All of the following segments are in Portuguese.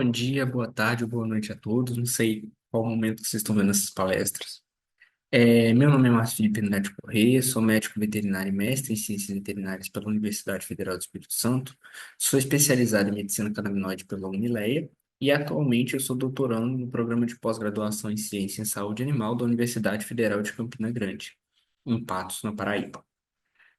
Bom dia, boa tarde ou boa noite a todos. Não sei qual momento que vocês estão vendo essas palestras. Meu nome é Márcio Felipe Neto Corrêa, sou médico veterinário e mestre em ciências veterinárias pela Universidade Federal do Espírito Santo. Sou especializado em medicina canabinoide pela Unileia e atualmente eu sou doutorando no programa de pós-graduação em ciência em saúde animal da Universidade Federal de Campina Grande, em Patos, na Paraíba.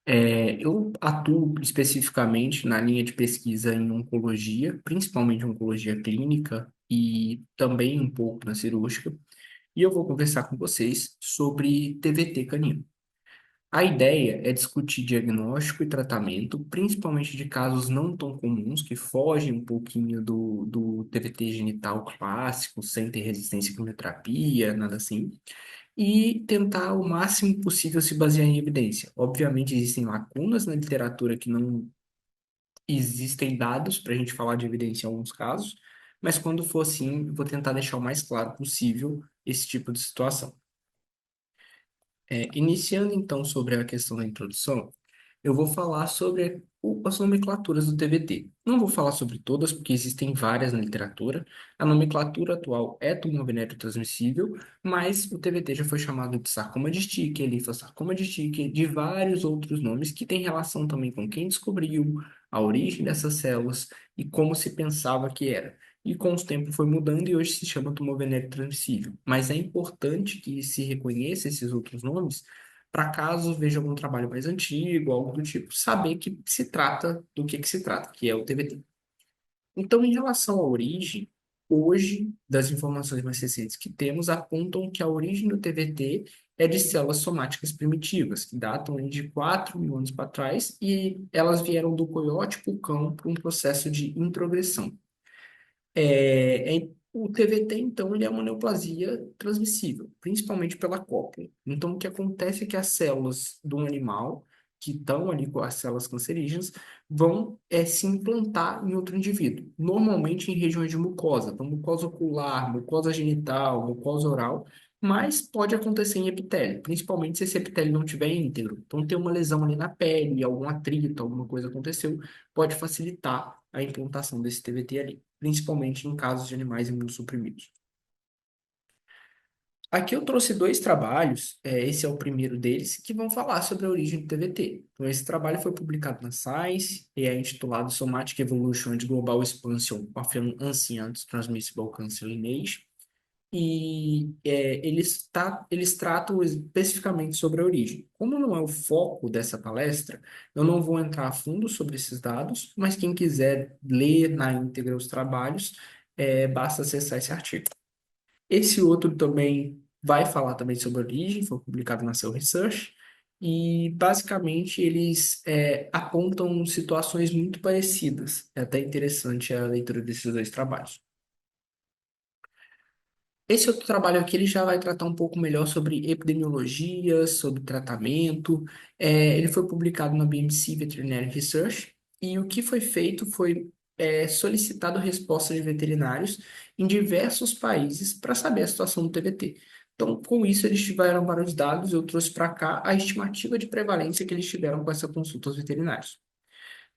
Eu atuo especificamente na linha de pesquisa em oncologia, principalmente oncologia clínica e também um pouco na cirúrgica, e eu vou conversar com vocês sobre TVT canino. A ideia é discutir diagnóstico e tratamento, principalmente de casos não tão comuns, que fogem um pouquinho do TVT genital clássico, sem ter resistência à quimioterapia, nada assim, e tentar o máximo possível se basear em evidência. Obviamente, existem lacunas na literatura que não existem dados para a gente falar de evidência em alguns casos, mas quando for assim, eu vou tentar deixar o mais claro possível esse tipo de situação. Iniciando então sobre a questão da introdução, eu vou falar sobre as nomenclaturas do TVT. Não vou falar sobre todas, porque existem várias na literatura. A nomenclatura atual é tumor venéreo transmissível, mas o TVT já foi chamado de sarcoma de Sticker, linfossarcoma de Sticker, de vários outros nomes que têm relação também com quem descobriu, a origem dessas células e como se pensava que era. E com o tempo foi mudando e hoje se chama tumor venéreo transmissível. Mas é importante que se reconheça esses outros nomes para caso veja algum trabalho mais antigo, algo do tipo, saber que se trata do que se trata, que é o TVT. Então, em relação à origem, hoje, das informações mais recentes que temos, apontam que a origem do TVT é de células somáticas primitivas, que datam aí de 4 mil anos para trás, e elas vieram do coiote para o cão por um processo de introgressão. O TVT, então, ele é uma neoplasia transmissível, principalmente pela cópula. Então, o que acontece é que as células do animal, que estão ali com as células cancerígenas, vão se implantar em outro indivíduo, normalmente em regiões de mucosa, então mucosa ocular, mucosa genital, mucosa oral, mas pode acontecer em epitélio, principalmente se esse epitélio não estiver íntegro. Então, tem uma lesão ali na pele, algum atrito, alguma coisa aconteceu, pode facilitar a implantação desse TVT ali, principalmente em casos de animais imunossuprimidos. Aqui eu trouxe dois trabalhos, esse é o primeiro deles, que vão falar sobre a origem do TVT. Então, esse trabalho foi publicado na Science e é intitulado Somatic Evolution and Global Expansion of an Ancient Transmissible Cancer Lineage. Eles tratam especificamente sobre a origem. Como não é o foco dessa palestra, eu não vou entrar a fundo sobre esses dados, mas quem quiser ler na íntegra os trabalhos, basta acessar esse artigo. Esse outro também vai falar também sobre a origem, foi publicado na Cell Research, e basicamente eles apontam situações muito parecidas. É até interessante a leitura desses dois trabalhos. Esse outro trabalho aqui ele já vai tratar um pouco melhor sobre epidemiologia, sobre tratamento. Ele foi publicado na BMC Veterinary Research e o que foi feito foi solicitado respostas de veterinários em diversos países para saber a situação do TBT. Então, com isso, eles tiveram vários dados. Eu trouxe para cá a estimativa de prevalência que eles tiveram com essa consulta aos veterinários.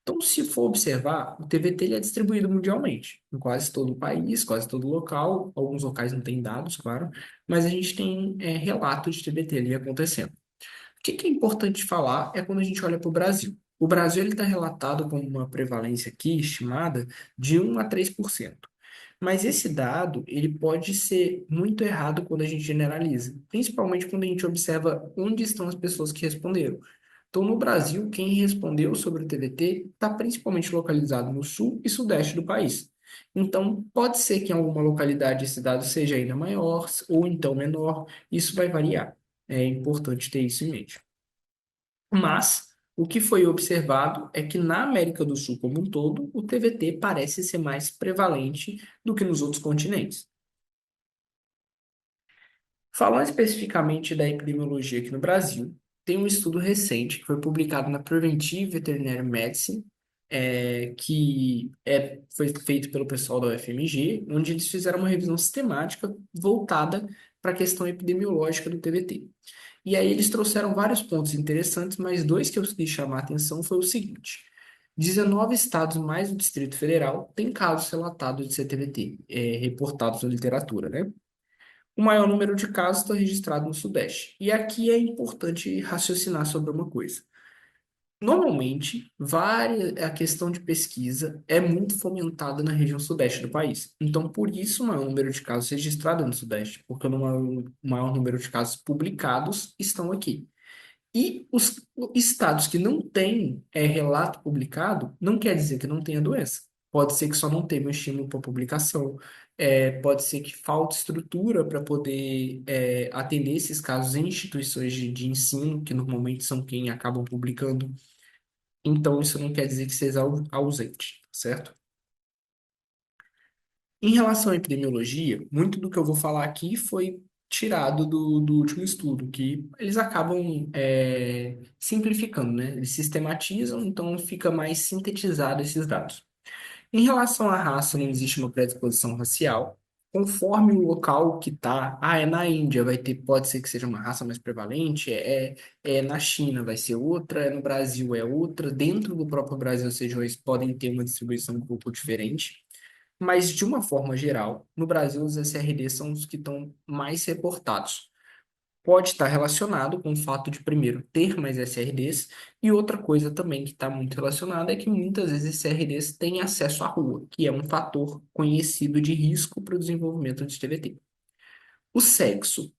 Então, se for observar, o TVT ele é distribuído mundialmente, em quase todo o país, quase todo local. Alguns locais não têm dados, claro, mas a gente tem relatos de TVT ali acontecendo. O que é importante falar é quando a gente olha para o Brasil. O Brasil está relatado com uma prevalência aqui estimada de 1 a 3%. Mas esse dado ele pode ser muito errado quando a gente generaliza, principalmente quando a gente observa onde estão as pessoas que responderam. Então, no Brasil, quem respondeu sobre o TVT está principalmente localizado no sul e sudeste do país. Então, pode ser que em alguma localidade esse dado seja ainda maior ou então menor, isso vai variar. É importante ter isso em mente. Mas o que foi observado é que na América do Sul como um todo, o TVT parece ser mais prevalente do que nos outros continentes. Falando especificamente da epidemiologia aqui no Brasil, tem um estudo recente que foi publicado na Preventive Veterinary Medicine, foi feito pelo pessoal da UFMG, onde eles fizeram uma revisão sistemática voltada para a questão epidemiológica do TVT. E aí eles trouxeram vários pontos interessantes, mas dois que eu quis chamar a atenção foi o seguinte. 19 estados mais o Distrito Federal têm casos relatados de CTBT, reportados na literatura, né? O maior número de casos está registrado no Sudeste. E aqui é importante raciocinar sobre uma coisa. Normalmente, a questão de pesquisa é muito fomentada na região Sudeste do país. Então, por isso, o maior número de casos registrados no Sudeste, porque o maior número de casos publicados estão aqui. E os estados que não têm relato publicado, não quer dizer que não tenha doença. Pode ser que só não tenha um estímulo para publicação. Pode ser que falte estrutura para poder atender esses casos em instituições de ensino, que normalmente são quem acabam publicando. Então, isso não quer dizer que seja ausente, certo? Em relação à epidemiologia, muito do que eu vou falar aqui foi tirado do último estudo, que eles acabam simplificando, né? Eles sistematizam, então fica mais sintetizado esses dados. Em relação à raça, não existe uma predisposição racial. Conforme o local que tá, é na Índia, pode ser que seja uma raça mais prevalente, na China vai ser outra, no Brasil é outra, dentro do próprio Brasil, as regiões podem ter uma distribuição um pouco diferente. Mas, de uma forma geral, no Brasil, os SRDs são os que estão mais reportados. Pode estar relacionado com o fato de, primeiro, ter mais SRDs, e outra coisa também que está muito relacionada é que muitas vezes SRDs têm acesso à rua, que é um fator conhecido de risco para o desenvolvimento de TVT. O sexo.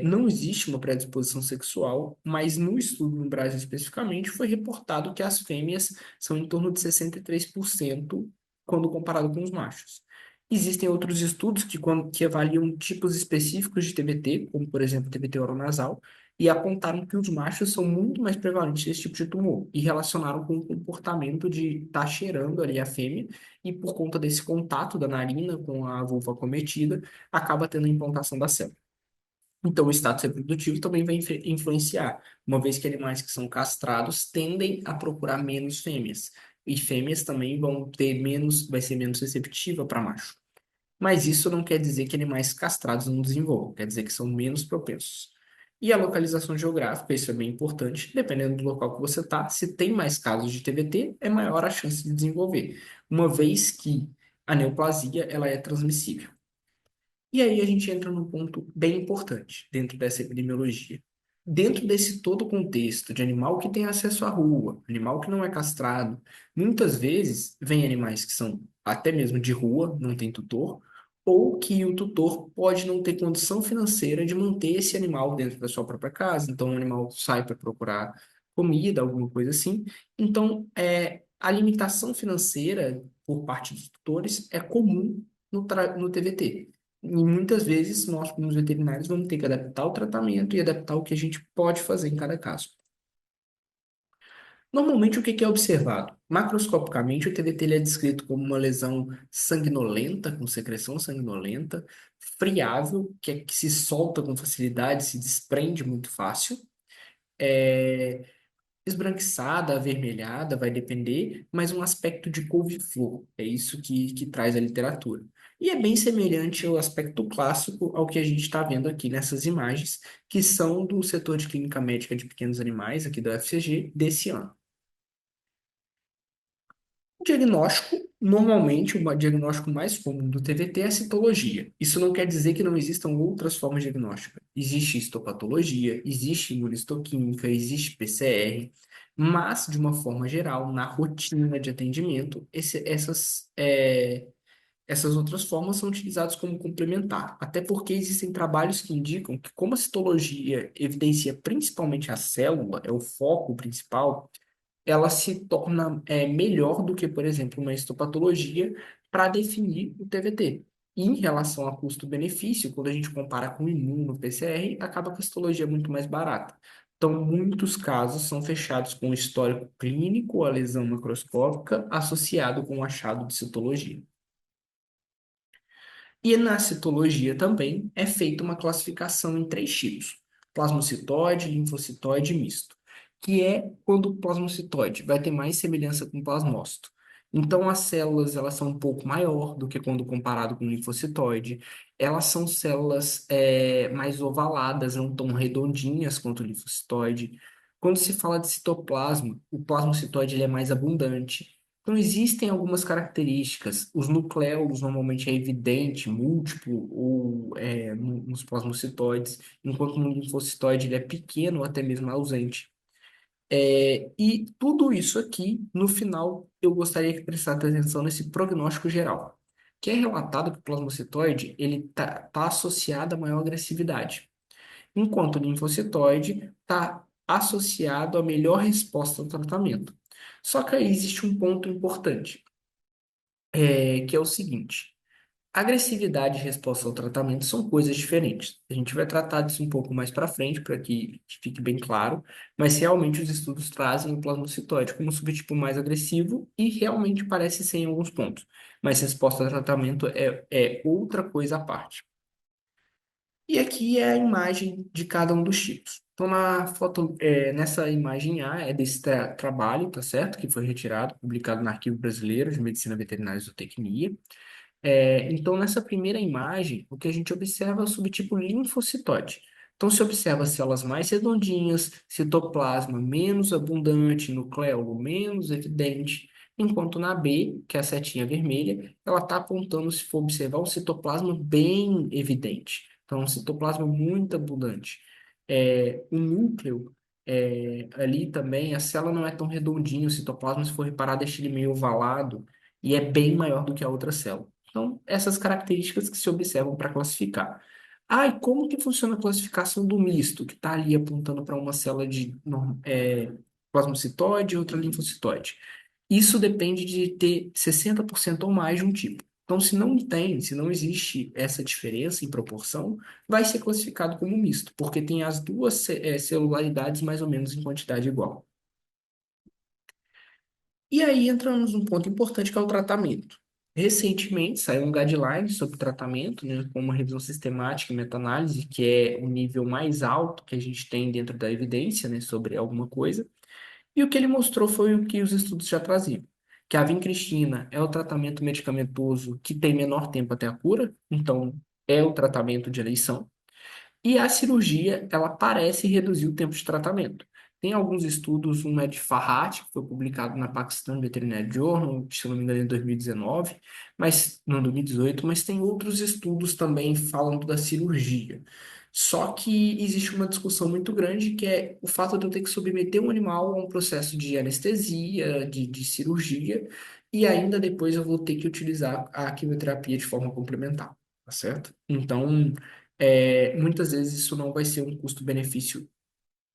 Não existe uma predisposição sexual, mas no estudo no Brasil especificamente foi reportado que as fêmeas são em torno de 63% quando comparado com os machos. Existem outros estudos que avaliam tipos específicos de TBT, como por exemplo TBT oronasal, e apontaram que os machos são muito mais prevalentes desse tipo de tumor, e relacionaram com o comportamento de estar cheirando ali a fêmea, e por conta desse contato da narina com a vulva acometida, acaba tendo a implantação da célula. Então, o status reprodutivo também vai influenciar, uma vez que animais que são castrados tendem a procurar menos fêmeas, e fêmeas também vão ter menos, vai ser menos receptiva para macho. Mas isso não quer dizer que animais castrados não desenvolvam, quer dizer que são menos propensos. E a localização geográfica, isso é bem importante, dependendo do local que você está, se tem mais casos de TBT, é maior a chance de desenvolver, uma vez que a neoplasia ela é transmissível. E aí a gente entra num ponto bem importante dentro dessa epidemiologia. Dentro desse todo contexto de animal que tem acesso à rua, animal que não é castrado, muitas vezes vem animais que são até mesmo de rua, não tem tutor, ou que o tutor pode não ter condição financeira de manter esse animal dentro da sua própria casa. Então, o animal sai para procurar comida, alguma coisa assim. Então, a limitação financeira por parte dos tutores é comum no TVT. E muitas vezes nós, como veterinários, vamos ter que adaptar o tratamento e adaptar o que a gente pode fazer em cada caso. Normalmente, o que é observado? Macroscopicamente, o TVT ele é descrito como uma lesão sanguinolenta, com secreção sanguinolenta, friável, que se solta com facilidade, se desprende muito fácil. É, esbranquiçada, avermelhada, vai depender, mas um aspecto de couve-flor. É isso que traz a literatura. E é bem semelhante ao aspecto clássico ao que a gente está vendo aqui nessas imagens, que são do setor de clínica médica de pequenos animais, aqui do FCG, desse ano. O diagnóstico, normalmente, o diagnóstico mais comum do TVT é a citologia. Isso não quer dizer que não existam outras formas diagnósticas. Existe histopatologia, existe imunistoquímica, existe PCR, mas, de uma forma geral, na rotina de atendimento, essas outras formas são utilizadas como complementar. Até porque existem trabalhos que indicam que, como a citologia evidencia principalmente a célula, é o foco principal, ela se torna melhor do que, por exemplo, uma histopatologia para definir o TVT. E em relação a custo-benefício, quando a gente compara com o imuno PCR, acaba que a histologia é muito mais barata. Então, muitos casos são fechados com histórico clínico, a lesão macroscópica, associado com o achado de citologia. E na citologia também é feita uma classificação em três tipos: plasmocitoide, linfocitoide e misto, que é quando o plasmocitoide vai ter mais semelhança com o plasmócito. Então, as células elas são um pouco maior do que quando comparado com o linfocitoide. Elas são células mais ovaladas, não tão redondinhas quanto o linfocitoide. Quando se fala de citoplasma, o plasmocitoide ele é mais abundante. Então, existem algumas características. Os nucleolos normalmente é evidente, múltiplo, ou nos plasmocitoides, enquanto no linfocitoide ele é pequeno ou até mesmo ausente. E tudo isso aqui, no final, eu gostaria que prestasse atenção nesse prognóstico geral, que é relatado que o plasmocitoide ele tá associado a maior agressividade, enquanto o linfocitoide está associado a melhor resposta ao tratamento. Só que aí existe um ponto importante, que é o seguinte: agressividade e resposta ao tratamento são coisas diferentes. A gente vai tratar disso um pouco mais para frente, para que fique bem claro, mas realmente os estudos trazem o plasmocitoide como um subtipo mais agressivo e realmente parece ser em alguns pontos. Mas resposta ao tratamento é outra coisa à parte. E aqui é a imagem de cada um dos tipos. Então, nessa imagem A é desse trabalho, tá certo? Que foi retirado, publicado no Arquivo Brasileiro de Medicina Veterinária e Zootecnia. Então, nessa primeira imagem, o que a gente observa é o subtipo linfocitoide. Então, se observa células mais redondinhas, citoplasma menos abundante, nucleolo menos evidente, enquanto na B, que é a setinha vermelha, ela está apontando, se for observar, o citoplasma bem evidente. Então, um citoplasma muito abundante. O núcleo, ali também, a célula não é tão redondinha, o citoplasma, se for reparar, deixa ele meio ovalado e é bem maior do que a outra célula. Então, essas características que se observam para classificar. E como que funciona a classificação do misto, que está ali apontando para uma célula de plasmocitoide e outra linfocitoide? Isso depende de ter 60% ou mais de um tipo. Então, se não existe essa diferença em proporção, vai ser classificado como misto, porque tem as duas celularidades mais ou menos em quantidade igual. E aí entramos num ponto importante que é o tratamento. Recentemente saiu um guideline sobre tratamento, né, com uma revisão sistemática e meta-análise, que é o nível mais alto que a gente tem dentro da evidência, né, sobre alguma coisa. E o que ele mostrou foi o que os estudos já traziam, que a vincristina é o tratamento medicamentoso que tem menor tempo até a cura, então é o tratamento de eleição. E a cirurgia, ela parece reduzir o tempo de tratamento. Tem alguns estudos, um é de Farhat, que foi publicado na Pakistan Veterinary Journal, se não me engano, em 2019, mas não 2018, mas tem outros estudos também falando da cirurgia. Só que existe uma discussão muito grande que é o fato de eu ter que submeter um animal a um processo de anestesia, de cirurgia, e ainda depois eu vou ter que utilizar a quimioterapia de forma complementar, tá certo? Então, muitas vezes isso não vai ser um custo-benefício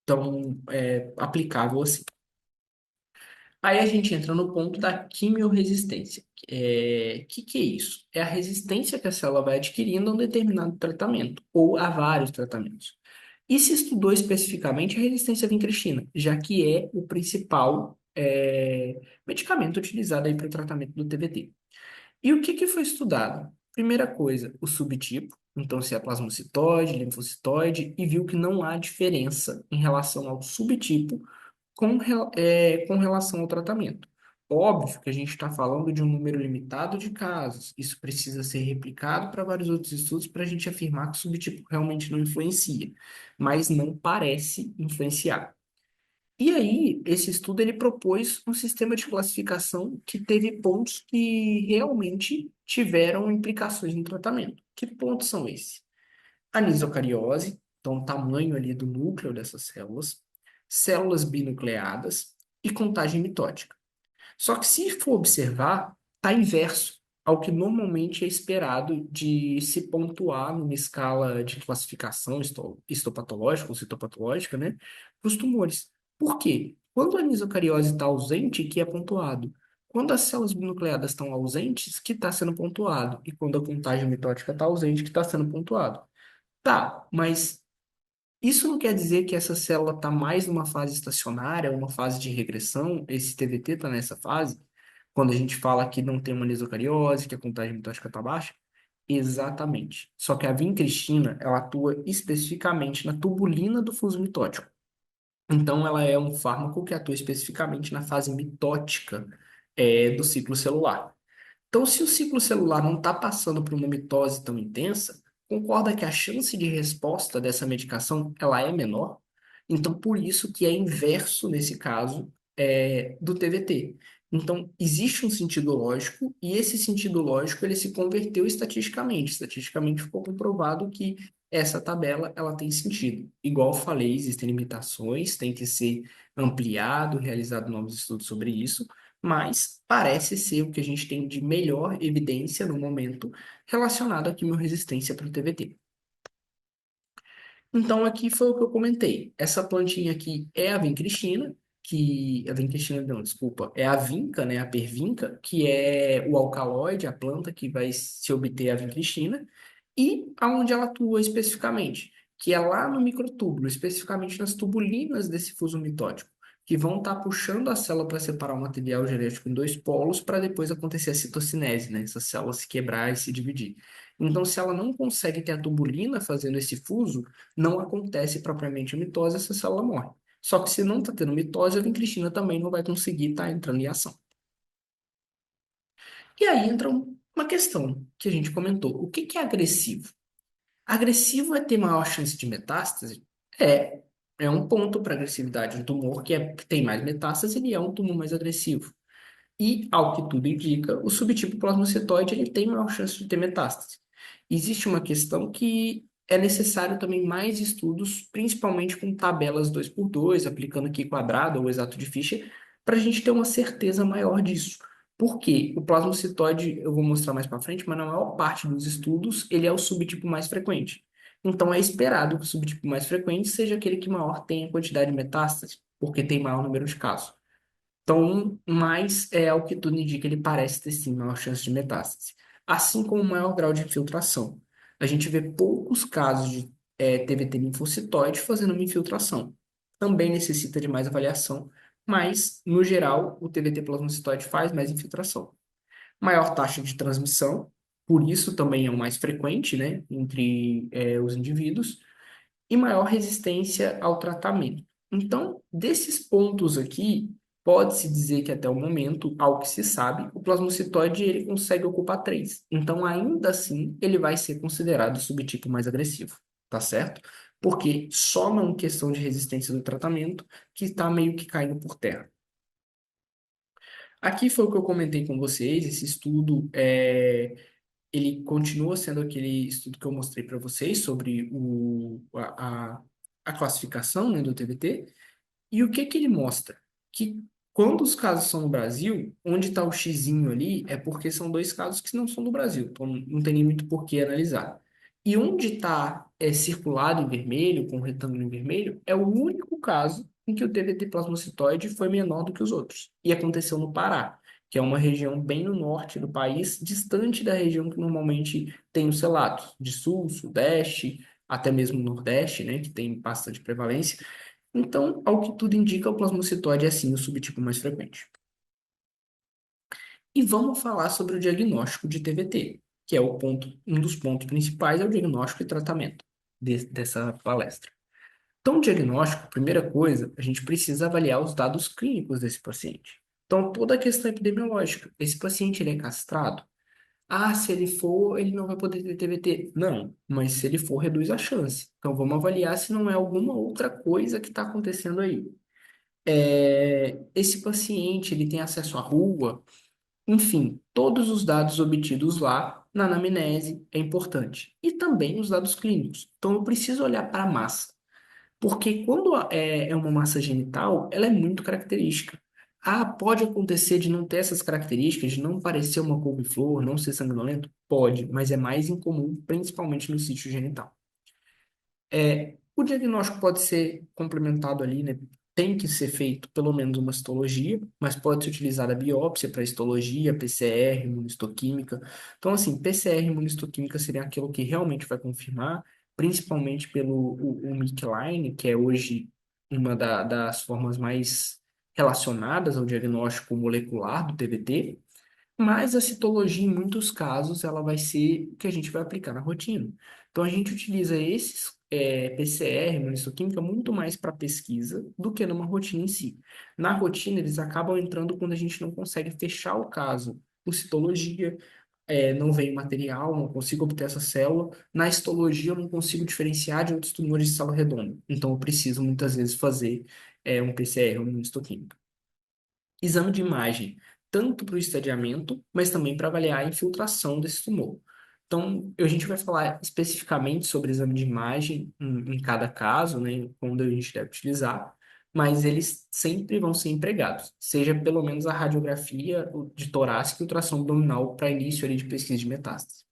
tão aplicável assim. Aí a gente entra no ponto da quimiorresistência. Que é isso? É a resistência que a célula vai adquirindo a um determinado tratamento, ou a vários tratamentos. E se estudou especificamente a resistência à vincristina, já que é o principal medicamento utilizado aí para o tratamento do TVT. E o que foi estudado? Primeira coisa, o subtipo, então se é plasmocitoide, linfocitoide, e viu que não há diferença em relação ao subtipo com relação ao tratamento. Óbvio que a gente está falando de um número limitado de casos, isso precisa ser replicado para vários outros estudos para a gente afirmar que o subtipo realmente não influencia, mas não parece influenciar. E aí, esse estudo ele propôs um sistema de classificação que teve pontos que realmente tiveram implicações no tratamento. Que pontos são esses? Anisocariose, então o tamanho ali do núcleo dessas células, células binucleadas e contagem mitótica. Só que se for observar, está inverso ao que normalmente é esperado de se pontuar numa escala de classificação histopatológica ou citopatológica, né, para os tumores. Por quê? Quando a anisocariose está ausente, que é pontuado. Quando as células binucleadas estão ausentes, que está sendo pontuado. E quando a contagem mitótica está ausente, que está sendo pontuado. Tá, mas isso não quer dizer que essa célula está mais numa fase estacionária, uma fase de regressão, esse TVT está nessa fase, quando a gente fala que não tem uma mesocariose, que a contagem mitótica está baixa? Exatamente. Só que a vincristina, ela atua especificamente na tubulina do fuso mitótico. Então, ela é um fármaco que atua especificamente na fase mitótica, do ciclo celular. Então, se o ciclo celular não está passando por uma mitose tão intensa, concorda que a chance de resposta dessa medicação ela é menor? Então, por isso que é inverso nesse caso do TVT. Então, existe um sentido lógico e esse sentido lógico ele se converteu estatisticamente. Estatisticamente ficou comprovado que essa tabela ela tem sentido. Igual eu falei, existem limitações, tem que ser ampliado, realizado novos estudos sobre isso, mas parece ser o que a gente tem de melhor evidência no momento relacionado à quimiorresistência para o TVT. Então, aqui foi o que eu comentei. Essa plantinha aqui é a vincristina, que... A vincristina, não, desculpa. É a vinca, né? A pervinca, que é o alcaloide, a planta que vai se obter a vincristina. E aonde ela atua especificamente, que é lá no microtúbulo, especificamente nas tubulinas desse fuso mitótico, que vão estar puxando a célula para separar o material genético em dois polos para depois acontecer a citocinese, né? Essa célula se quebrar e se dividir. Então, se ela não consegue ter a tubulina fazendo esse fuso, não acontece propriamente a mitose, essa célula morre. Só que se não está tendo mitose, a vincristina também não vai conseguir estar entrando em ação. E aí entra uma questão que a gente comentou. O que que é agressivo? Agressivo é ter maior chance de metástase? É. É um ponto para agressividade. Um tumor que tem mais metástase, ele é um tumor mais agressivo. E, ao que tudo indica, o subtipo plasmocitoide ele tem maior chance de ter metástase. Existe uma questão que é necessário também mais estudos, principalmente com tabelas 2x2 aplicando aqui quadrado ou exato de Fischer, para a gente ter uma certeza maior disso. Por quê? O plasmocitoide, eu vou mostrar mais para frente, mas na maior parte dos estudos, ele é o subtipo mais frequente. Então, é esperado que o subtipo mais frequente seja aquele que maior tenha quantidade de metástase, porque tem maior número de casos. Então, mais é o que tudo indica, ele parece ter sim maior chance de metástase. Assim como maior grau de infiltração. A gente vê poucos casos de TVT linfocitoide fazendo uma infiltração. Também necessita de mais avaliação, mas, no geral, o TVT plasmocitoide faz mais infiltração. Maior taxa de transmissão, por isso também é o mais frequente, né, entre os indivíduos e maior resistência ao tratamento. Então, desses pontos aqui, pode-se dizer que até o momento, ao que se sabe, o plasmocitoide ele consegue ocupar três. Então, ainda assim, ele vai ser considerado o subtipo mais agressivo, tá certo? Porque só não questão de resistência do tratamento que está meio que caindo por terra. Aqui foi o que eu comentei com vocês, esse estudo ele continua sendo aquele estudo que eu mostrei para vocês sobre a classificação, né, do TVT. E o que que ele mostra? Que quando os casos são no Brasil, onde está o xizinho ali, é porque são dois casos que não são do Brasil. Então não tem nem muito por que analisar. E onde está circulado em vermelho, com um retângulo em vermelho, é o único caso em que o TVT plasmocitoide foi menor do que os outros. E aconteceu no Pará, que é uma região bem no norte do país, distante da região que normalmente tem os relatos, de sul, sudeste, até mesmo nordeste, né, que tem bastante prevalência. Então, ao que tudo indica, o plasmocitose é sim o subtipo mais frequente. E vamos falar sobre o diagnóstico de TVT, que é um dos pontos principais é o diagnóstico e tratamento dessa palestra. Então, o diagnóstico, primeira coisa, a gente precisa avaliar os dados clínicos desse paciente. Então, toda a questão epidemiológica. Esse paciente ele é castrado? Ah, se ele for, ele não vai poder ter TVT. Não, mas se ele for, reduz a chance. Então, vamos avaliar se não é alguma outra coisa que está acontecendo aí. Esse paciente ele tem acesso à rua, enfim, todos os dados obtidos lá na anamnese é importante. E também os dados clínicos. Então eu preciso olhar para a massa, porque quando é uma massa genital, ela é muito característica. Ah, pode acontecer de não ter essas características, de não parecer uma couve-flor, não ser sanguinolento? Pode, mas é mais incomum, principalmente no sítio genital. O diagnóstico pode ser complementado ali, né? Tem que ser feito pelo menos uma histologia, mas pode ser utilizada a biópsia para histologia, PCR, imunistoquímica. Então, assim, PCR e imunistoquímica seria aquilo que realmente vai confirmar, principalmente pelo o MIC-Line, que é hoje uma das formas mais relacionadas ao diagnóstico molecular do TVT. Mas a citologia, em muitos casos, ela vai ser o que a gente vai aplicar na rotina. Então, a gente utiliza esses PCR, imunistoquímica, muito mais para pesquisa do que numa rotina em si. Na rotina, eles acabam entrando quando a gente não consegue fechar o caso por citologia, não veio material, não consigo obter essa célula. Na histologia, eu não consigo diferenciar de outros tumores de célula redonda. Então, eu preciso muitas vezes fazer um PCR, um imunohistoquímico. Exame de imagem, tanto para o estadiamento, mas também para avaliar a infiltração desse tumor. Então, a gente vai falar especificamente sobre exame de imagem em cada caso, né, quando a gente deve utilizar, mas eles sempre vão ser empregados, seja pelo menos a radiografia de torácica e ultrassom abdominal para início ali de pesquisa de metástase.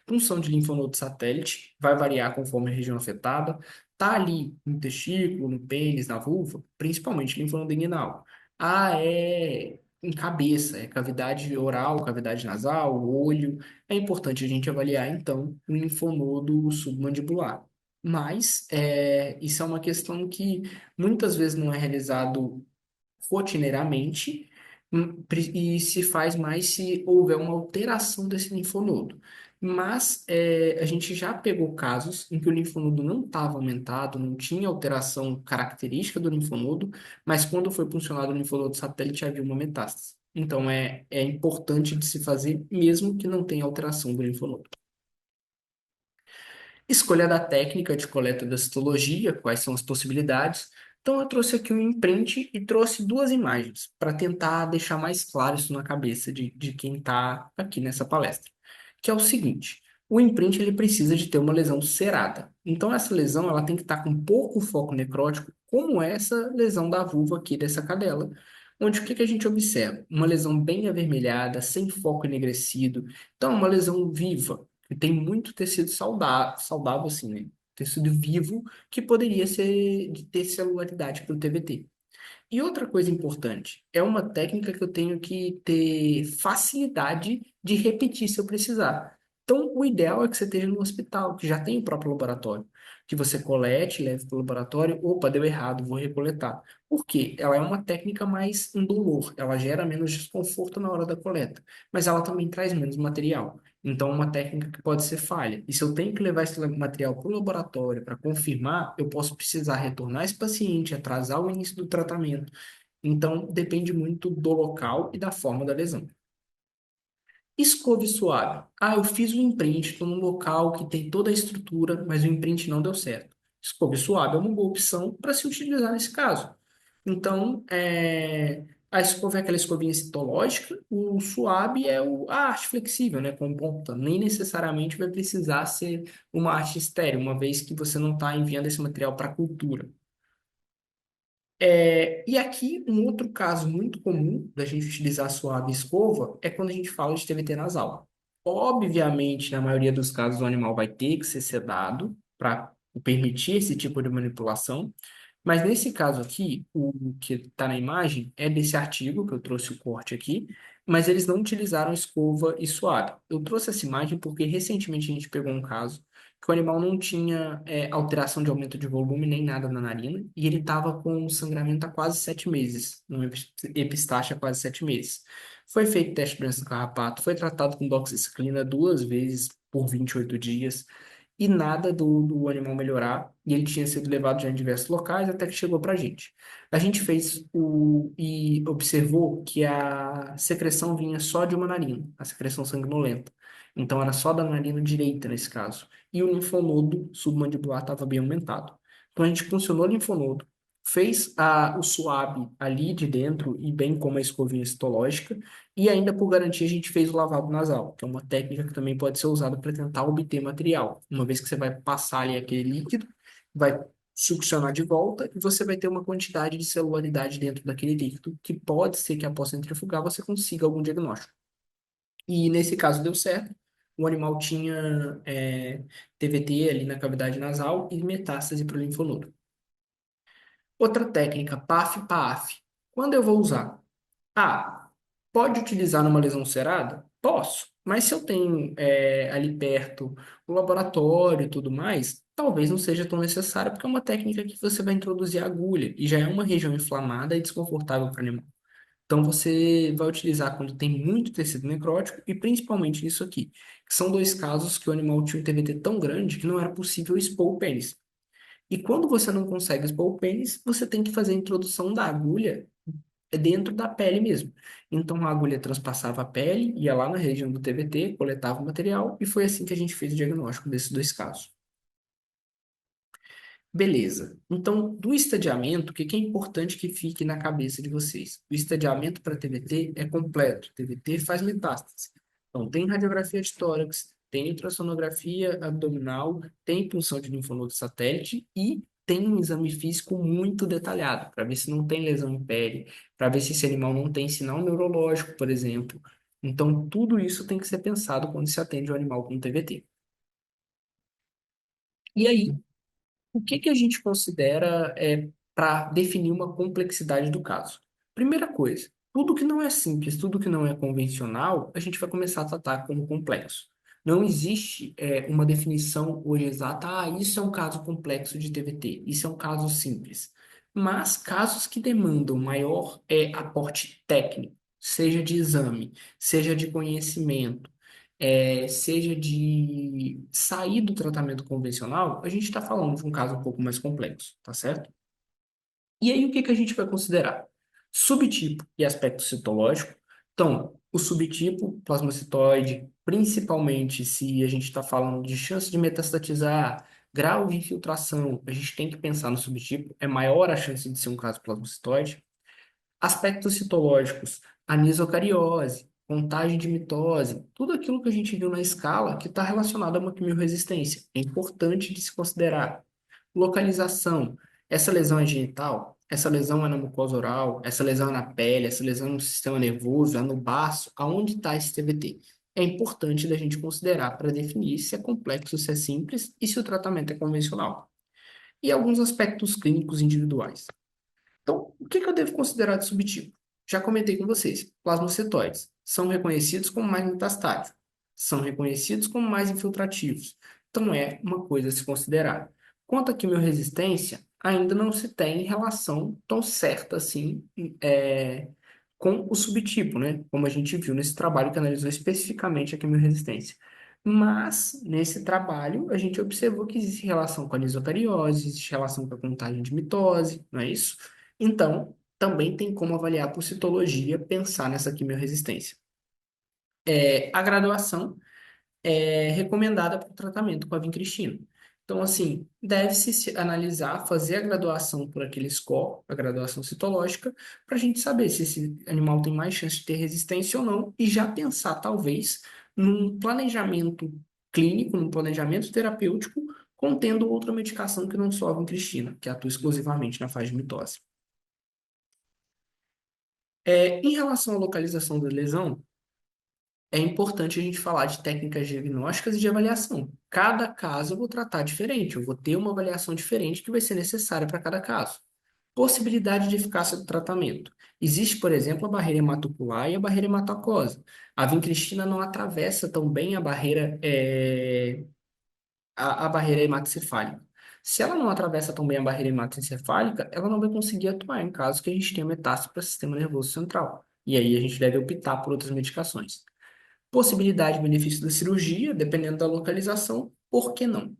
Punção de linfonodo satélite vai variar conforme a região afetada. Tá ali no testículo, no pênis, na vulva, principalmente linfonodo inguinal. Ah, é em cabeça, é cavidade oral, cavidade nasal, olho. É importante a gente avaliar, então, o linfonodo submandibular. Mas isso é uma questão que muitas vezes não é realizado rotineiramente, e se faz mais se houver uma alteração desse linfonodo. Mas a gente já pegou casos em que o linfonodo não estava aumentado, não tinha alteração característica do linfonodo, mas quando foi puncionado o linfonodo satélite havia uma metástase. Então é importante de se fazer, mesmo que não tenha alteração do linfonodo. Escolha da técnica de coleta da citologia, quais são as possibilidades. Então, eu trouxe aqui um imprint e trouxe duas imagens para tentar deixar mais claro isso na cabeça de quem está aqui nessa palestra. Que é o seguinte: o imprint ele precisa de ter uma lesão cerada. Então, essa lesão ela tem que estar com pouco foco necrótico, como essa lesão da vulva aqui dessa cadela. Onde o que que a gente observa? Uma lesão bem avermelhada, sem foco enegrecido. Então, é uma lesão viva que tem muito tecido saudável, saudável assim, né? Tecido vivo que poderia ser de ter celularidade para o TVT. E outra coisa importante, é uma técnica que eu tenho que ter facilidade de repetir se eu precisar. Então, o ideal é que você esteja no hospital, que já tem o próprio laboratório, que você colete, leve para o laboratório, opa, deu errado, vou recoletar. Por quê? Ela é uma técnica mais indolor, ela gera menos desconforto na hora da coleta, mas ela também traz menos material. Então, é uma técnica que pode ser falha. E se eu tenho que levar esse material para o laboratório para confirmar, eu posso precisar retornar esse paciente, atrasar o início do tratamento. Então, depende muito do local e da forma da lesão. Escove suave. Ah, eu fiz o imprint, estou num local que tem toda a estrutura, mas o imprint não deu certo. Escove suave é uma boa opção para se utilizar nesse caso. Então, a escova é aquela escovinha citológica, o suave é a arte flexível, né, com ponta. Nem necessariamente vai precisar ser uma arte estéreo, uma vez que você não está enviando esse material para a cultura. E aqui, um outro caso muito comum da gente utilizar suave e escova é quando a gente fala de TVT nasal. Obviamente, na maioria dos casos, o animal vai ter que ser sedado para permitir esse tipo de manipulação, mas nesse caso aqui, o que está na imagem é desse artigo, que eu trouxe o corte aqui, mas eles não utilizaram escova e suave. Eu trouxe essa imagem porque recentemente a gente pegou um caso que o animal não tinha alteração de aumento de volume nem nada na narina, e ele estava com sangramento há quase 7 meses, no epistaxe há quase 7 meses. Foi feito teste de doença do carrapato, foi tratado com doxiciclina 2 vezes por 28 dias, e nada do animal melhorar, e ele tinha sido levado já em diversos locais até que chegou para a gente. A gente fez e observou que a secreção vinha só de uma narina, a secreção sanguinolenta. Então era só da narina direita nesse caso. E o linfonodo submandibular estava bem aumentado. Então a gente funcionou o linfonodo, fez o suave ali de dentro e bem como a escovinha citológica, e ainda por garantia a gente fez o lavado nasal, que é uma técnica que também pode ser usada para tentar obter material. Uma vez que você vai passar ali aquele líquido, vai succionar de volta e você vai ter uma quantidade de celularidade dentro daquele líquido que pode ser que após centrifugar você consiga algum diagnóstico. E nesse caso deu certo. O animal tinha TVT ali na cavidade nasal e metástase para o linfonodo. Outra técnica, PAF-PAF. Quando eu vou usar? Ah, pode utilizar numa lesão ulcerada? Posso. Mas se eu tenho ali perto o laboratório e tudo mais, talvez não seja tão necessário, porque é uma técnica que você vai introduzir a agulha e já é uma região inflamada e desconfortável para o animal. Então você vai utilizar quando tem muito tecido necrótico e principalmente nisso aqui, que são dois casos que o animal tinha um TVT tão grande que não era possível expor o pênis. E quando você não consegue expor o pênis, você tem que fazer a introdução da agulha é dentro da pele mesmo. Então a agulha transpassava a pele, ia lá na região do TVT, coletava o material e foi assim que a gente fez o diagnóstico desses dois casos. Beleza. Então, do estadiamento, o que que é importante que fique na cabeça de vocês? O estadiamento para TVT é completo. TVT faz metástase. Então, tem radiografia de tórax, tem ultrassonografia abdominal, tem punção de linfonodo satélite e tem um exame físico muito detalhado para ver se não tem lesão em pele, para ver se esse animal não tem sinal neurológico, por exemplo. Então, tudo isso tem que ser pensado quando se atende o animal com TVT. E aí, o que que a gente considera para definir uma complexidade do caso? Primeira coisa, tudo que não é simples, tudo que não é convencional, a gente vai começar a tratar como complexo. Não existe uma definição hoje exata, isso é um caso complexo de TVT, isso é um caso simples. Mas casos que demandam maior aporte técnico, seja de exame, seja de conhecimento, seja de sair do tratamento convencional, a gente está falando de um caso um pouco mais complexo, tá certo? E aí, o que que a gente vai considerar? Subtipo e aspecto citológico. Então, o subtipo, plasmacitoide, principalmente se a gente está falando de chance de metastatizar, grau de infiltração, a gente tem que pensar no subtipo, é maior a chance de ser um caso plasmacitoide. Aspectos citológicos, anisocariose, contagem de mitose, tudo aquilo que a gente viu na escala que está relacionado a uma quimiorresistência. É importante de se considerar. Localização, essa lesão é genital? Essa lesão é na mucosa oral? Essa lesão é na pele? Essa lesão é no sistema nervoso? É no baço? Aonde está esse TVT? É importante da gente considerar para definir se é complexo, se é simples e se o tratamento é convencional. E alguns aspectos clínicos individuais. Então, o que que eu devo considerar de subtipo? Já comentei com vocês, plasmocitoides são reconhecidos como mais metastáticos, são reconhecidos como mais infiltrativos. Então, é uma coisa a se considerar. Quanto à quimiorresistência, ainda não se tem relação tão certa assim com o subtipo, né? Como a gente viu nesse trabalho que analisou especificamente a quimiorresistência. Mas, nesse trabalho, a gente observou que existe relação com a nisocariose, existe relação com a contagem de mitose, não é isso? Então, também tem como avaliar por citologia, pensar nessa quimiorresistência. A graduação é recomendada para o tratamento com a vincristina. Então, assim, deve-se analisar, fazer a graduação por aquele score, a graduação citológica, para a gente saber se esse animal tem mais chance de ter resistência ou não, e já pensar, talvez, num planejamento clínico, num planejamento terapêutico, contendo outra medicação que não só a vincristina, que atua exclusivamente na fase de mitose. Em relação à localização da lesão, é importante a gente falar de técnicas diagnósticas e de avaliação. Cada caso eu vou tratar diferente, eu vou ter uma avaliação diferente que vai ser necessária para cada caso. Possibilidade de eficácia do tratamento. Existe, por exemplo, a barreira hematocular e a barreira hematocrosa. A vincristina não atravessa tão bem a barreira hematoencefálica. Se ela não atravessa tão bem a barreira hematoencefálica, ela não vai conseguir atuar em caso que a gente tenha metástase para o sistema nervoso central. E aí a gente deve optar por outras medicações. Possibilidade e benefício da cirurgia, dependendo da localização, por que não?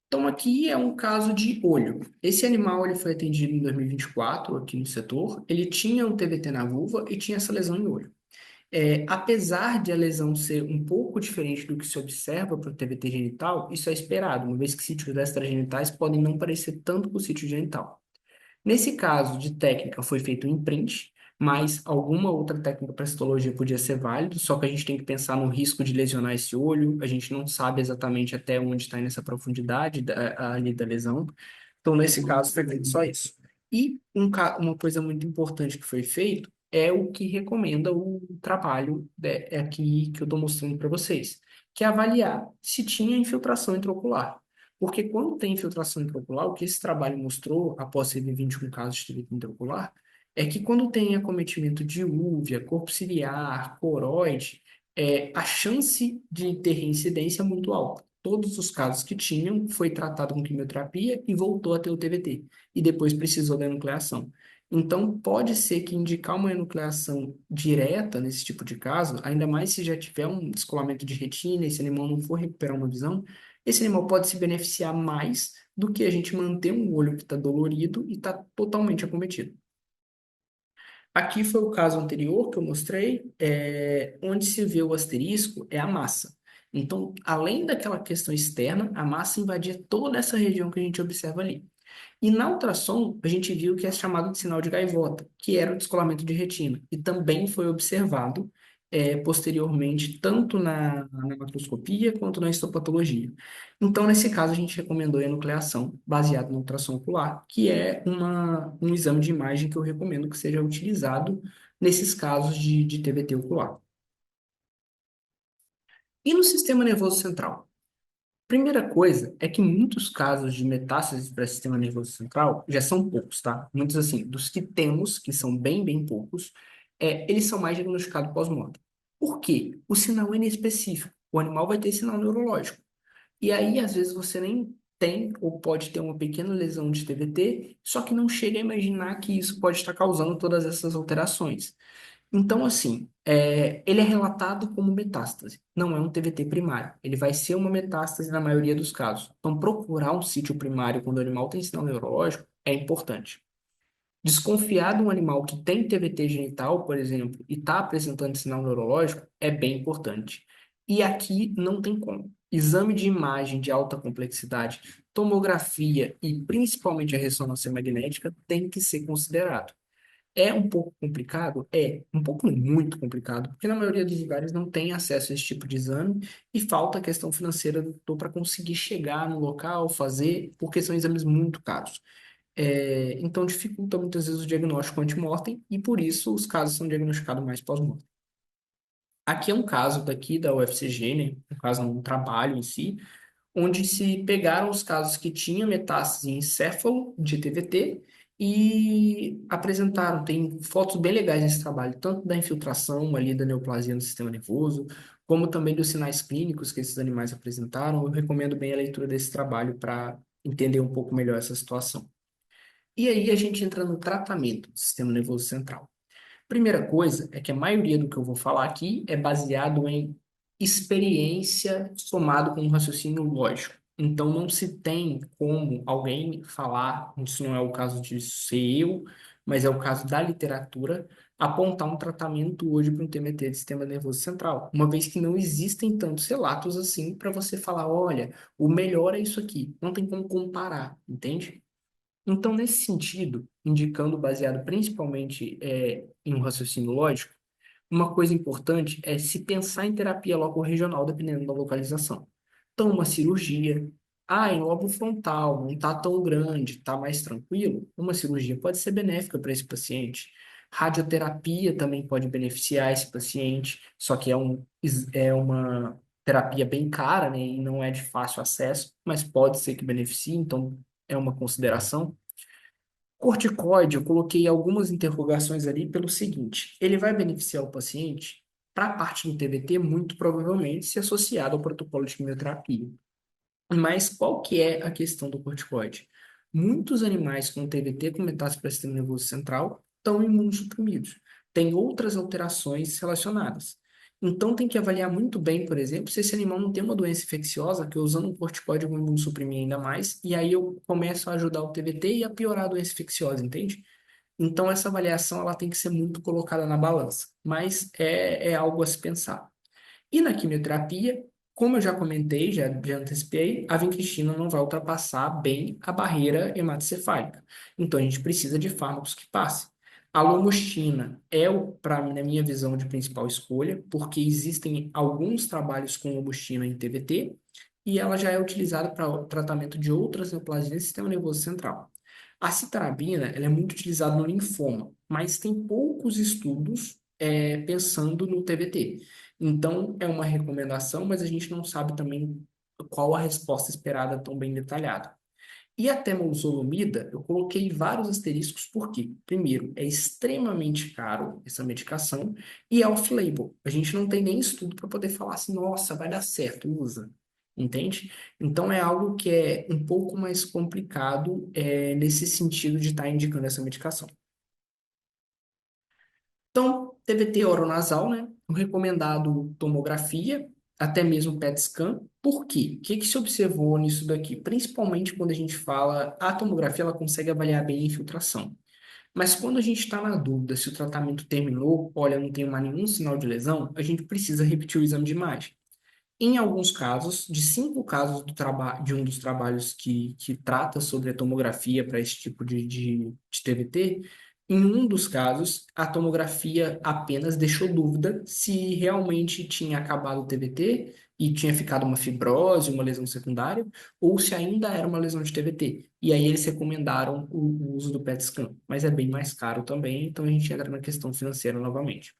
Então, aqui é um caso de olho. Esse animal ele foi atendido em 2024 aqui no setor. Ele tinha um TVT na vulva e tinha essa lesão em olho. Apesar de a lesão ser um pouco diferente do que se observa para o TVT genital, isso é esperado, uma vez que sítios extragenitais podem não parecer tanto com o sítio genital. Nesse caso de técnica, foi feito um imprint, mas alguma outra técnica para citologia podia ser válido, só que a gente tem que pensar no risco de lesionar esse olho, a gente não sabe exatamente até onde está nessa profundidade ali da lesão. Então, nesse caso, foi feito só isso. E uma coisa muito importante que foi feito é o que recomenda o trabalho aqui que eu estou mostrando para vocês, que é avaliar se tinha infiltração intraocular. Porque quando tem infiltração intraocular, o que esse trabalho mostrou, após ser 21 casos de TB intraocular, é que quando tem acometimento de úvea, corpo ciliar, coroide, a chance de ter reincidência é muito alta. Todos os casos que tinham foi tratado com quimioterapia e voltou a ter o TVT, e depois precisou da enucleação. Então, pode ser que indicar uma enucleação direta nesse tipo de caso, ainda mais se já tiver um descolamento de retina, esse animal não for recuperar uma visão, esse animal pode se beneficiar mais do que a gente manter um olho que está dolorido e está totalmente acometido. Aqui foi o caso anterior que eu mostrei, onde se vê o asterisco é a massa. Então, além daquela questão externa, a massa invadia toda essa região que a gente observa ali. E na ultrassom, a gente viu que é chamado de sinal de gaivota, que era o descolamento de retina, e também foi observado posteriormente, tanto na macroscopia quanto na histopatologia. Então, nesse caso, a gente recomendou a enucleação baseada no ultrassom ocular, que é um exame de imagem que eu recomendo que seja utilizado nesses casos de TBT ocular. E no sistema nervoso central? Primeira coisa é que muitos casos de metástases para o sistema nervoso central já são poucos, tá? Muitos, assim, dos que temos, que são bem poucos, eles são mais diagnosticados pós-mortem. Por quê? O sinal é inespecífico. O animal vai ter sinal neurológico. E aí, às vezes, você nem tem ou pode ter uma pequena lesão de TBT, só que não chega a imaginar que isso pode estar causando todas essas alterações. Então, assim, ele é relatado como metástase, não é um TVT primário. Ele vai ser uma metástase na maioria dos casos. Então, procurar um sítio primário quando o animal tem sinal neurológico é importante. Desconfiar de um animal que tem TVT genital, por exemplo, e está apresentando sinal neurológico é bem importante. E aqui não tem como. Exame de imagem de alta complexidade, tomografia e principalmente a ressonância magnética tem que ser considerado. É um pouco complicado? É, um pouco muito complicado, porque na maioria dos lugares não tem acesso a esse tipo de exame e falta a questão financeira do doutor para conseguir chegar no local, fazer, porque são exames muito caros. Então dificulta muitas vezes o diagnóstico ante-mortem e por isso os casos são diagnosticados mais pós-mortem. Aqui é um caso daqui da UFCG, né? Um caso, um trabalho em si, onde se pegaram os casos que tinham metástase em encéfalo de TVT e apresentaram, tem fotos bem legais nesse trabalho, tanto da infiltração ali da neoplasia no sistema nervoso, como também dos sinais clínicos que esses animais apresentaram. Eu recomendo bem a leitura desse trabalho para entender um pouco melhor essa situação. E aí a gente entra no tratamento do sistema nervoso central. Primeira coisa é que a maioria do que eu vou falar aqui é baseado em experiência somado com um raciocínio lógico. Então não se tem como alguém falar, isso não é o caso de ser eu, mas é o caso da literatura, apontar um tratamento hoje para um TMT de sistema nervoso central, uma vez que não existem tantos relatos assim para você falar, olha, o melhor é isso aqui. Não tem como comparar, entende? Então, nesse sentido, indicando baseado principalmente em um raciocínio lógico, uma coisa importante é se pensar em terapia loco-regional, dependendo da localização. Então, uma cirurgia, em lobo frontal, não está tão grande, está mais tranquilo, uma cirurgia pode ser benéfica para esse paciente. Radioterapia também pode beneficiar esse paciente, só que é uma terapia bem cara, né, e não é de fácil acesso, mas pode ser que beneficie, então é uma consideração. Corticoide, eu coloquei algumas interrogações ali pelo seguinte: ele vai beneficiar o paciente? Para a parte do TBT, muito provavelmente se associado ao protocolo de quimioterapia. Mas qual que é a questão do corticoide? Muitos animais com TBT com metástase para o sistema nervoso central estão imunossuprimidos. Tem outras alterações relacionadas. Então tem que avaliar muito bem, por exemplo, se esse animal não tem uma doença infecciosa, que eu usando um corticoide eu vou imunossuprimir ainda mais, e aí eu começo a ajudar o TBT e a piorar a doença infecciosa, entende? Então essa avaliação ela tem que ser muito colocada na balança, mas é algo a se pensar. E na quimioterapia, como eu já comentei, já antecipei, a vincristina não vai ultrapassar bem a barreira hematocefálica. Então, a gente precisa de fármacos que passem. A lomostina é, na minha visão, de principal escolha, porque existem alguns trabalhos com lomostina em TVT e ela já é utilizada para o tratamento de outras neoplasias do sistema nervoso central. A citarabina, ela é muito utilizada no linfoma, mas tem poucos estudos pensando no TVT. Então, é uma recomendação, mas a gente não sabe também qual a resposta esperada tão bem detalhada. E a temozolomida, eu coloquei vários asteriscos, porque, primeiro, é extremamente caro essa medicação e é off-label. A gente não tem nem estudo para poder falar assim, nossa, vai dar certo, usa. Entende? Então é algo que é um pouco mais complicado nesse sentido de estar indicando essa medicação. Então, TVT oronasal, né? O recomendado tomografia, até mesmo PET scan. Por quê? O que que se observou nisso daqui? Principalmente quando a gente fala, a tomografia ela consegue avaliar bem a infiltração. Mas quando a gente está na dúvida se o tratamento terminou, olha, não tem mais nenhum sinal de lesão, a gente precisa repetir o exame de imagem. Em alguns casos, de 5 casos de um dos trabalhos que trata sobre a tomografia para esse tipo de TVT, em um dos casos, a tomografia apenas deixou dúvida se realmente tinha acabado o TVT e tinha ficado uma fibrose, uma lesão secundária, ou se ainda era uma lesão de TVT. E aí eles recomendaram o uso do PET scan, mas é bem mais caro também, então a gente entra na questão financeira novamente.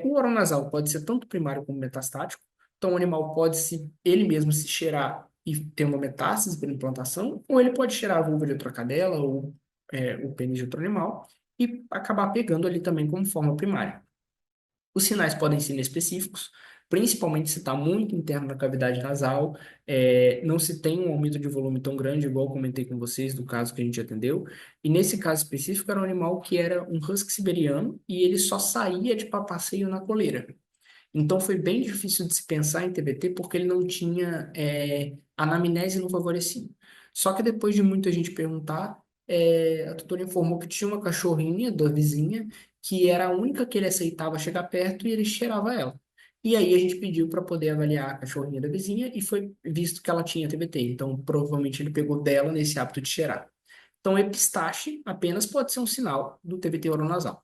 O oronasal pode ser tanto primário como metastático. Então, o animal pode ele mesmo se cheirar e ter uma metástase por implantação, ou ele pode cheirar a vulva de outra cadela ou o pênis de outro animal e acabar pegando ali também como forma primária. Os sinais podem ser inespecíficos, principalmente se está muito interno na cavidade nasal, não se tem um aumento de volume tão grande, igual eu comentei com vocês do caso que a gente atendeu. E nesse caso específico era um animal que era um husky siberiano e ele só saía de passeio na coleira. Então foi bem difícil de se pensar em TBT porque ele não tinha anamnese não favorecia. Só que depois de muita gente perguntar, a tutora informou que tinha uma cachorrinha da vizinha que era a única que ele aceitava chegar perto e ele cheirava ela. E aí a gente pediu para poder avaliar a cachorrinha da vizinha e foi visto que ela tinha TBT. Então provavelmente ele pegou dela nesse hábito de cheirar. Então epistaxe apenas pode ser um sinal do TBT oronasal.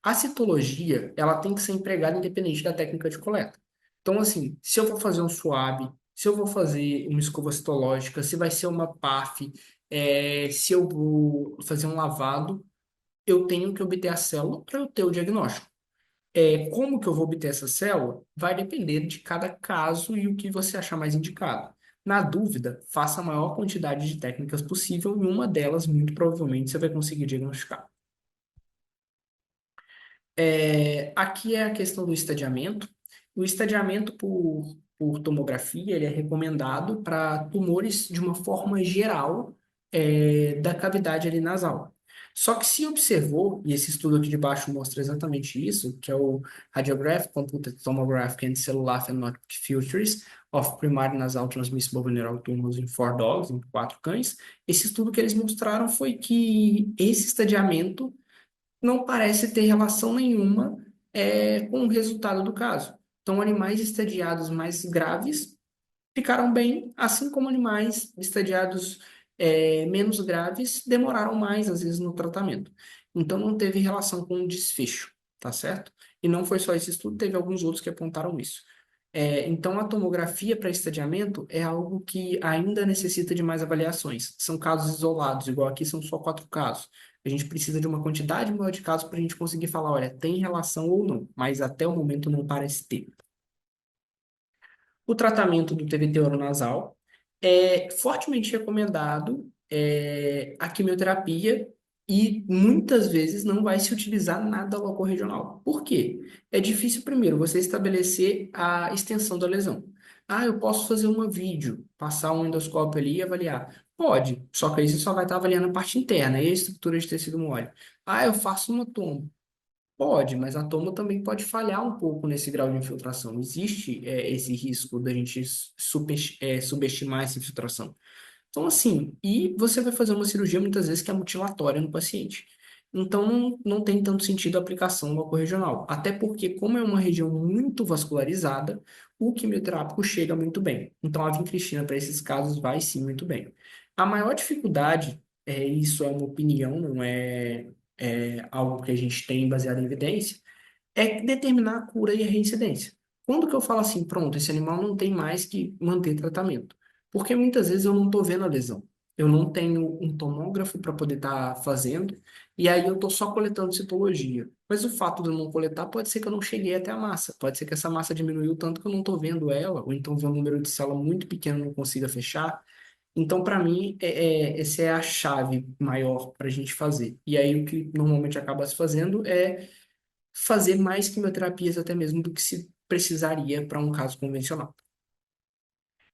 A citologia, ela tem que ser empregada independente da técnica de coleta. Então, assim, se eu vou fazer um swab, se eu vou fazer uma escova citológica, se vai ser uma PAF, se eu vou fazer um lavado, eu tenho que obter a célula para eu ter o diagnóstico. Como que eu vou obter essa célula? Vai depender de cada caso e o que você achar mais indicado. Na dúvida, faça a maior quantidade de técnicas possível e uma delas, muito provavelmente, você vai conseguir diagnosticar. Aqui é a questão do estadiamento. O estadiamento por tomografia ele é recomendado para tumores de uma forma geral da cavidade ali nasal. Só que se observou, e esse estudo aqui de baixo mostra exatamente isso, que é o Radiographic Computed Tomographic and Cellular Phenotypic Features of Primary Nasal Transmissible Venereal Tumors in 4 dogs, em 4 cães. Esse estudo que eles mostraram foi que esse estadiamento não parece ter relação nenhuma com o resultado do caso. Então, animais estadiados mais graves ficaram bem, assim como animais estadiados menos graves demoraram mais, às vezes, no tratamento. Então, não teve relação com o desfecho, tá certo? E não foi só esse estudo, teve alguns outros que apontaram isso. Então, a tomografia para estadiamento é algo que ainda necessita de mais avaliações. São casos isolados, igual aqui são só 4 casos. A gente precisa de uma quantidade maior de casos para a gente conseguir falar, olha, tem relação ou não, mas até o momento não parece ter. O tratamento do TVT oronasal é fortemente recomendado a quimioterapia e muitas vezes não vai se utilizar nada locorregional. Por quê? É difícil, primeiro, você estabelecer a extensão da lesão. Ah, eu posso fazer uma vídeo, passar um endoscópio ali e avaliar. Pode, só que aí você só vai estar avaliando a parte interna e a estrutura de tecido mole. Ah, eu faço uma tomo. Pode, mas a toma também pode falhar um pouco nesse grau de infiltração. Existe esse risco da gente subestimar essa infiltração. Então, assim, e você vai fazer uma cirurgia muitas vezes que é mutilatória no paciente. Então, não tem tanto sentido a aplicação locorregional. Até porque, como é uma região muito vascularizada, o quimioterápico chega muito bem. Então, a vincristina, para esses casos, vai sim muito bem. A maior dificuldade, isso é uma opinião, não é algo que a gente tem baseado em evidência, é determinar a cura e a reincidência. Quando que eu falo assim, pronto, esse animal não tem mais que manter tratamento? Porque muitas vezes eu não estou vendo a lesão. Eu não tenho um tomógrafo para poder estar fazendo, e aí eu estou só coletando citologia. Mas o fato de eu não coletar pode ser que eu não cheguei até a massa. Pode ser que essa massa diminuiu tanto que eu não estou vendo ela, ou então ver um número de célula muito pequeno e não consiga fechar. Então, para mim, essa é a chave maior para a gente fazer. E aí, o que normalmente acaba se fazendo é fazer mais quimioterapias até mesmo do que se precisaria para um caso convencional.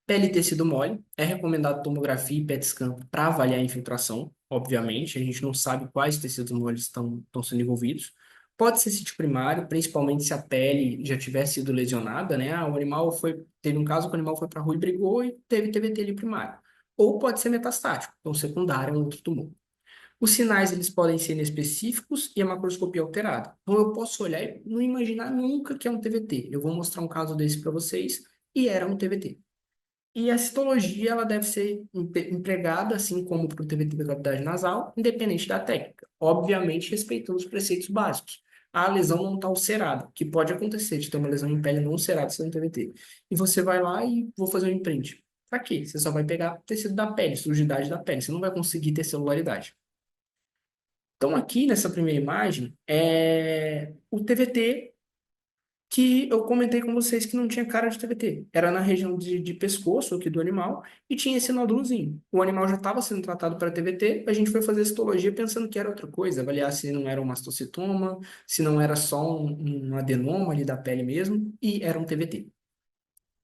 Pele e tecido mole, é recomendado tomografia e PET scan para avaliar a infiltração, obviamente, a gente não sabe quais tecidos moles estão sendo envolvidos. Pode ser sítio primário, principalmente se a pele já tiver sido lesionada, né? O animal teve um caso que o animal foi para a rua e brigou e teve TBT ali primário. Ou pode ser metastático, então secundário é um outro tumor. Os sinais eles podem ser inespecíficos e a macroscopia alterada. Então eu posso olhar e não imaginar nunca que é um TVT. Eu vou mostrar um caso desse para vocês e era um TVT. E a citologia ela deve ser empregada, assim como para o TVT da cavidade nasal, independente da técnica, obviamente respeitando os preceitos básicos. A lesão não está ulcerada, que pode acontecer de ter uma lesão em pele não ulcerada sendo um TVT. E você vai lá e vou fazer um imprint. Para quê? Você só vai pegar tecido da pele, sujidade da pele, você não vai conseguir ter celularidade. Então, aqui nessa primeira imagem, é o TVT que eu comentei com vocês que não tinha cara de TVT. Era na região de pescoço aqui do animal e tinha esse nódulozinho. O animal já estava sendo tratado para TVT, a gente foi fazer citologia pensando que era outra coisa, avaliar se não era um mastocitoma, se não era só um adenoma ali da pele mesmo, e era um TVT.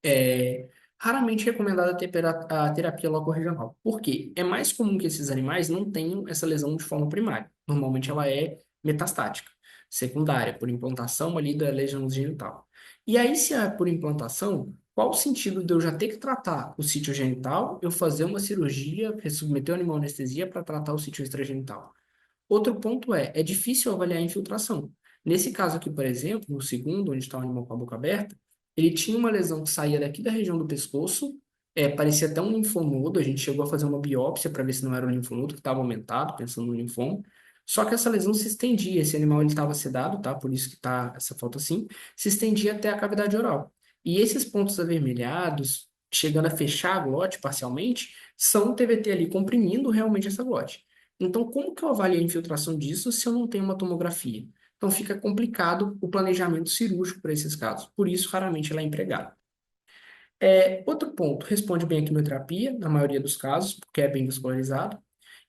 É raramente recomendada a terapia locorregional. Por quê? É mais comum que esses animais não tenham essa lesão de forma primária. Normalmente ela é metastática, secundária, por implantação ali da lesão genital. E aí, se é por implantação, qual o sentido de eu já ter que tratar o sítio genital, eu fazer uma cirurgia, submeter o animal à anestesia para tratar o sítio extragenital? Outro ponto é difícil avaliar a infiltração. Nesse caso aqui, por exemplo, no segundo, onde está o animal com a boca aberta, ele tinha uma lesão que saía daqui da região do pescoço, parecia até um linfonodo, a gente chegou a fazer uma biópsia para ver se não era um linfonodo que estava aumentado, pensando no linfoma, só que essa lesão se estendia, esse animal ele estava sedado, tá? Por isso que tá essa foto assim, se estendia até a cavidade oral. E esses pontos avermelhados, chegando a fechar a glote parcialmente, são o TVT ali comprimindo realmente essa glote. Então, como que eu avalio a infiltração disso se eu não tenho uma tomografia? Então, fica complicado o planejamento cirúrgico para esses casos. Por isso, raramente ela é empregada. Outro ponto, responde bem a quimioterapia, na maioria dos casos, porque é bem vascularizado.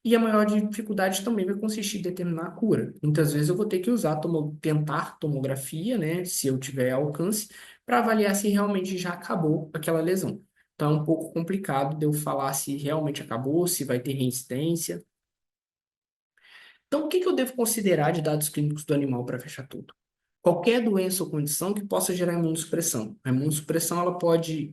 E a maior dificuldade também vai consistir em determinar a cura. Muitas vezes eu vou ter que usar, tentar tomografia, né, se eu tiver alcance, para avaliar se realmente já acabou aquela lesão. Então, é um pouco complicado de eu falar se realmente acabou, se vai ter reincidência. Então, o que que eu devo considerar de dados clínicos do animal para fechar tudo? Qualquer doença ou condição que possa gerar imunossupressão. A imunossupressão, ela pode,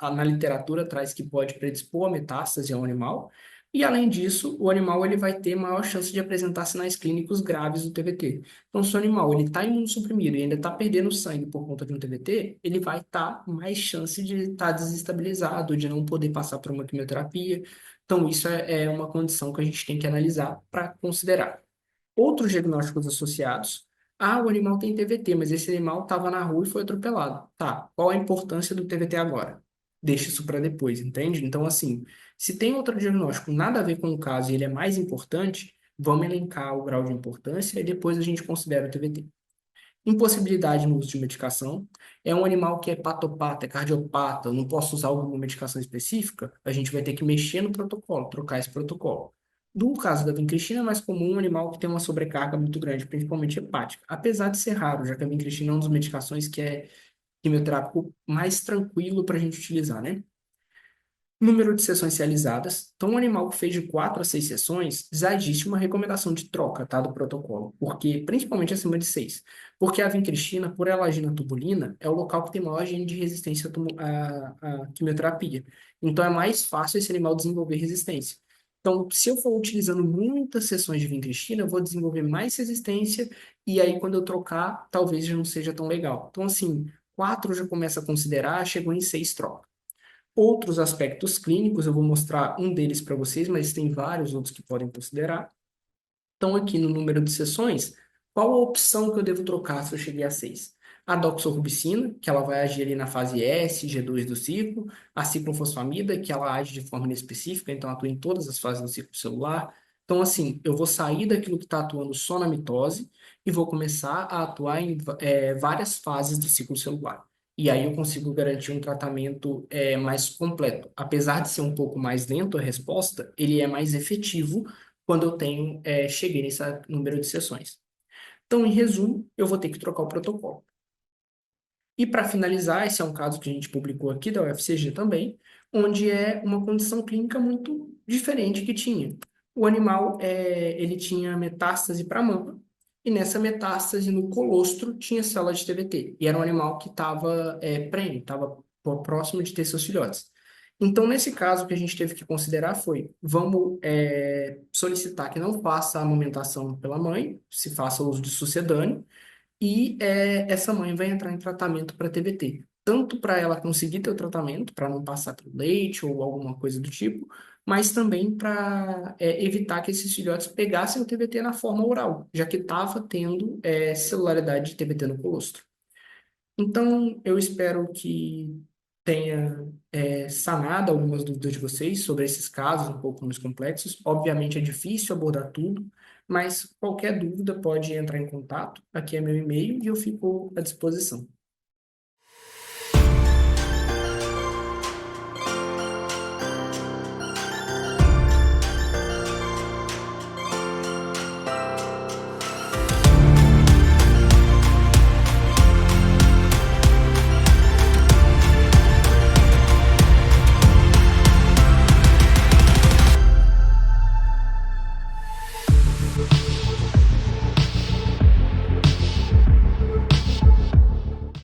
na literatura traz que pode predispor a metástase ao animal, e além disso, o animal ele vai ter maior chance de apresentar sinais clínicos graves do TVT. Então, se o animal ele está imunossuprimido e ainda está perdendo sangue por conta de um TVT, ele vai estar mais chance de estar desestabilizado, de não poder passar por uma quimioterapia. Então, isso é uma condição que a gente tem que analisar para considerar. Outros diagnósticos associados. Ah, o animal tem TVT, mas esse animal estava na rua e foi atropelado. Tá, qual a importância do TVT agora? Deixa isso para depois, entende? Então, assim, se tem outro diagnóstico nada a ver com o caso e ele é mais importante, vamos elencar o grau de importância e depois a gente considera o TVT. Impossibilidade no uso de medicação. É um animal que é patopata, é cardiopata, eu não posso usar alguma medicação específica, a gente vai ter que mexer no protocolo, trocar esse protocolo. No caso da vincristina, é mais comum um animal que tem uma sobrecarga muito grande, principalmente hepática. Apesar de ser raro, já que a vincristina é uma das medicações que é quimioterápico mais tranquilo para a gente utilizar, né? Número de sessões realizadas. Então, um animal que fez de 4 a 6 sessões, já existe uma recomendação de troca, tá, do protocolo. Porque, principalmente acima de 6. Porque a vincristina, por ela agir na tubulina, é o local que tem maior gene de resistência à quimioterapia. Então, é mais fácil esse animal desenvolver resistência. Então, se eu for utilizando muitas sessões de vincristina, eu vou desenvolver mais resistência, e aí, quando eu trocar, talvez já não seja tão legal. Então, assim, 4 já começa a considerar, chegou em 6 troca. Outros aspectos clínicos, eu vou mostrar um deles para vocês, mas tem vários outros que podem considerar. Então, aqui no número de sessões, qual a opção que eu devo trocar se eu cheguei a 6? A doxorubicina, que ela vai agir ali na fase S, G2 do ciclo, a ciclofosfamida, que ela age de forma inespecífica, então atua em todas as fases do ciclo celular. Então, assim, eu vou sair daquilo que está atuando só na mitose e vou começar a atuar em várias fases do ciclo celular. E aí eu consigo garantir um tratamento mais completo. Apesar de ser um pouco mais lento a resposta, ele é mais efetivo quando eu cheguei nesse número de sessões. Então, em resumo, eu vou ter que trocar o protocolo. E para finalizar, esse é um caso que a gente publicou aqui da UFCG também, onde é uma condição clínica muito diferente que tinha. O animal, ele tinha metástase para a mama, e nessa metástase no colostro tinha célula de TVT. E era um animal que estava prenhe, estava próximo de ter seus filhotes. Então, nesse caso, o que a gente teve que considerar foi, vamos solicitar que não faça a amamentação pela mãe, se faça uso de sucedâneo, e essa mãe vai entrar em tratamento para TBT. Tanto para ela conseguir ter o tratamento, para não passar pelo leite ou alguma coisa do tipo, mas também para evitar que esses filhotes pegassem o TBT na forma oral, já que estava tendo celularidade de TBT no colostro. Então, eu espero que tenha sanado algumas dúvidas de vocês sobre esses casos um pouco mais complexos. Obviamente é difícil abordar tudo, mas qualquer dúvida pode entrar em contato. Aqui é meu e-mail e eu fico à disposição.